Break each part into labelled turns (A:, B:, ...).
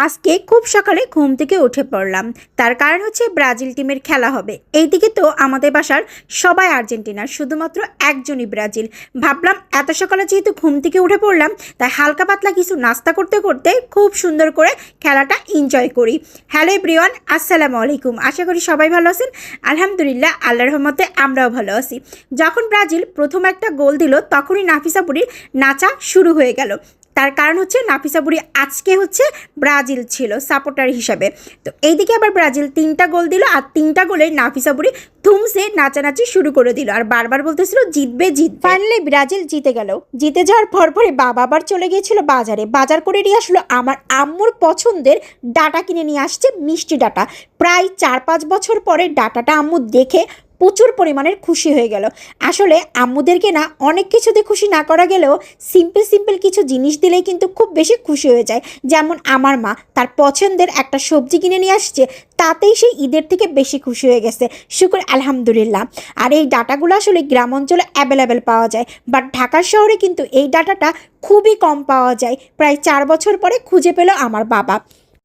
A: আজকে খুব সকালে ঘুম থেকে উঠে পড়লাম। তার কারণ হচ্ছে ব্রাজিল টিমের খেলা হবে। এইদিকে তো আমাদের বাসার সবাই আর্জেন্টিনার, শুধুমাত্র একজনই ব্রাজিল। ভাবলাম এত সকালে যেহেতু ঘুম থেকে উঠে পড়লাম, তাই হালকা পাতলা কিছু নাস্তা করতে করতে খুব সুন্দর করে খেলাটা এনজয় করি। হ্যালো এভরিওয়ান, আসসালামু আলাইকুম। আশা করি সবাই ভালো আছেন। আলহামদুলিল্লাহ, আল্লাহর রহমতে আমরাও ভালো আছি। যখন ব্রাজিল প্রথম একটা গোল দিল, তখনই নাফিসা বুড়ির নাচা শুরু হয়ে গেল। তার কারণ হচ্ছে নাফিসা বুড়ি আজকে হচ্ছে ব্রাজিল ছিল সাপোর্টার হিসাবে। তো এইদিকে আবার ব্রাজিল 3টা গোল দিল, আর 3টা গোলে নাফিসা বুড়ি ধুমসে নাচানাচি শুরু করে দিল, আর বারবার বলতেছিল জিতবে জিতবে। ফাইনালি ব্রাজিল জিতে গেল। জিতে যাওয়ার পরে বাবা আবার চলে গিয়েছিল বাজারে, বাজার করে নিয়ে আসলো আমার আম্মুর পছন্দের ডাটা কিনে নিয়ে আসছে, মিষ্টি ডাটা। প্রায় 4-5 বছর পরে ডাটাটা আম্মু দেখে প্রচুর পরিমাণের খুশি হয়ে গেল। আসলে আম্মুদেরকে না অনেক কিছুতে খুশি না করা গেলেও সিম্পল কিছু জিনিস দিলেই কিন্তু খুব বেশি খুশি হয়ে যায়। যেমন আমার মা তার পছন্দের একটা সবজি কিনে নিয়ে আসছে, তাতেই সেই ঈদের থেকে বেশি খুশি হয়ে গেছে। শুকর আলহামদুলিল্লাহ। আর এই ডাটাগুলো আসলে গ্রাম অঞ্চলে অ্যাভেলেবেল পাওয়া যায়, বাট ঢাকার শহরে কিন্তু এই ডাটাটা খুবই কম পাওয়া যায়। প্রায় 4 বছর পরে খুঁজে পেল আমার বাবা।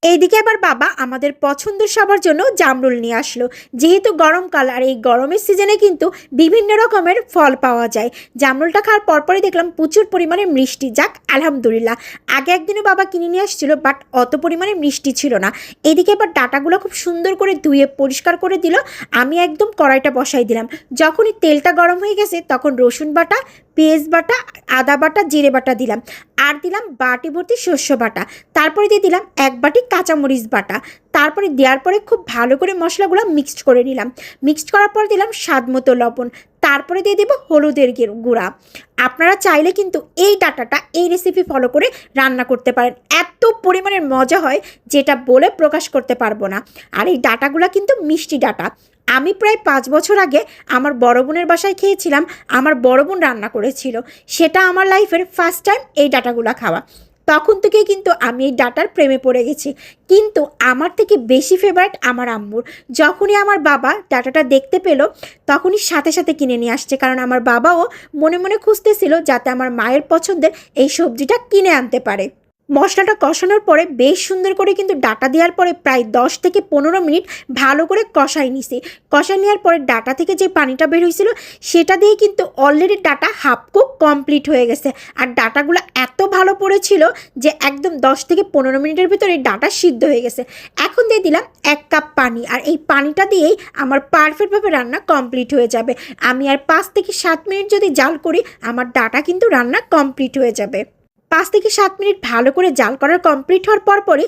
A: এইদিকে আবার বাবা আমাদের পছন্দের সবার জন্য জামরুল নিয়ে আসলো। যেহেতু গরমকাল, আর এই গরমের সিজনে কিন্তু বিভিন্ন রকমের ফল পাওয়া যায়। জামরুলটা খাওয়ার পরপরই দেখলাম প্রচুর পরিমাণে মিষ্টি। যাক আলহামদুলিল্লাহ। আগে একদিনও বাবা কিনে নিয়ে আসছিল, বাট অত পরিমাণে মিষ্টি ছিল না। এদিকে আবার ডাটাগুলো খুব সুন্দর করে ধুয়ে পরিষ্কার করে দিল। আমি একদম কড়াইটা বসাই দিলাম। যখনই তেলটা গরম হয়ে গেছে, তখন রসুন বাটা, পেঁয়াজ বাটা, আদা বাটা, জিরে বাটা দিলাম, আর দিলাম বাটি ভর্তি শস্য বাটা। তারপরে দিয়ে দিলাম 1 বাটি কাঁচামরিচ বাটা। তারপরে দেওয়ার পরে খুব ভালো করে মশলাগুলো মিক্সড করে নিলাম। মিক্সড করার পর দিলাম স্বাদ মতো লবণ। তারপরে দিয়ে দেবো হলুদের গুঁড়া। আপনারা চাইলে কিন্তু এই ডাটাটা এই রেসিপি ফলো করে রান্না করতে পারেন। এত পরিমাণের মজা হয় যেটা বলে প্রকাশ করতে পারবো না। আর এই ডাটাগুলো কিন্তু মিষ্টি ডাটা। আমি প্রায় 5 বছর আগে আমার বড় বোনের বাসায় খেয়েছিলাম। আমার বড় বোন রান্না করেছিল, সেটা আমার লাইফের ফার্স্ট টাইম এই ডাটাগুলো খাওয়া। তখন থেকেই কিন্তু আমি এই ডাটার প্রেমে পড়ে গেছি। কিন্তু আমার থেকে বেশি ফেভারিট আমার আম্মুর। যখনই আমার বাবা ডাটাটা দেখতে পেল, তখনই সাথে সাথে কিনে নিয়ে আসছে, কারণ আমার বাবাও মনে মনে খুঁজতেছিল যাতে আমার মায়ের পছন্দের এই সবজিটা কিনে আনতে পারে। মশলাটা কষানোর পরে বেশ সুন্দর করে কিন্তু ডাটা দেওয়ার পরে প্রায় 10 থেকে 15 মিনিট ভালো করে কষাই নিছি। কষাই নেওয়ার পরে ডাটা থেকে যে পানিটা বের হয়েছিল, সেটা দিয়ে কিন্তু already data half cook complete হয়ে গেছে। আর ডাটাগুলো এত ভালো পড়েছিল যে একদম 10 থেকে 15 মিনিটের ভিতরে ডাটা সিদ্ধ হয়ে গেছে। এখন দিয়ে দিলাম 1 কাপ পানি, আর এই পানিটা দিয়েই আমার পারফেক্টভাবে রান্না কমপ্লিট হয়ে যাবে। আমি আর 5 থেকে 7 মিনিট যদি জাল করি, আমার ডাটা কিন্তু রান্না কমপ্লিট হয়ে যাবে। 5 থেকে 7 মিনিট ভালো করে জাল করার কমপ্লিট হওয়ার পরই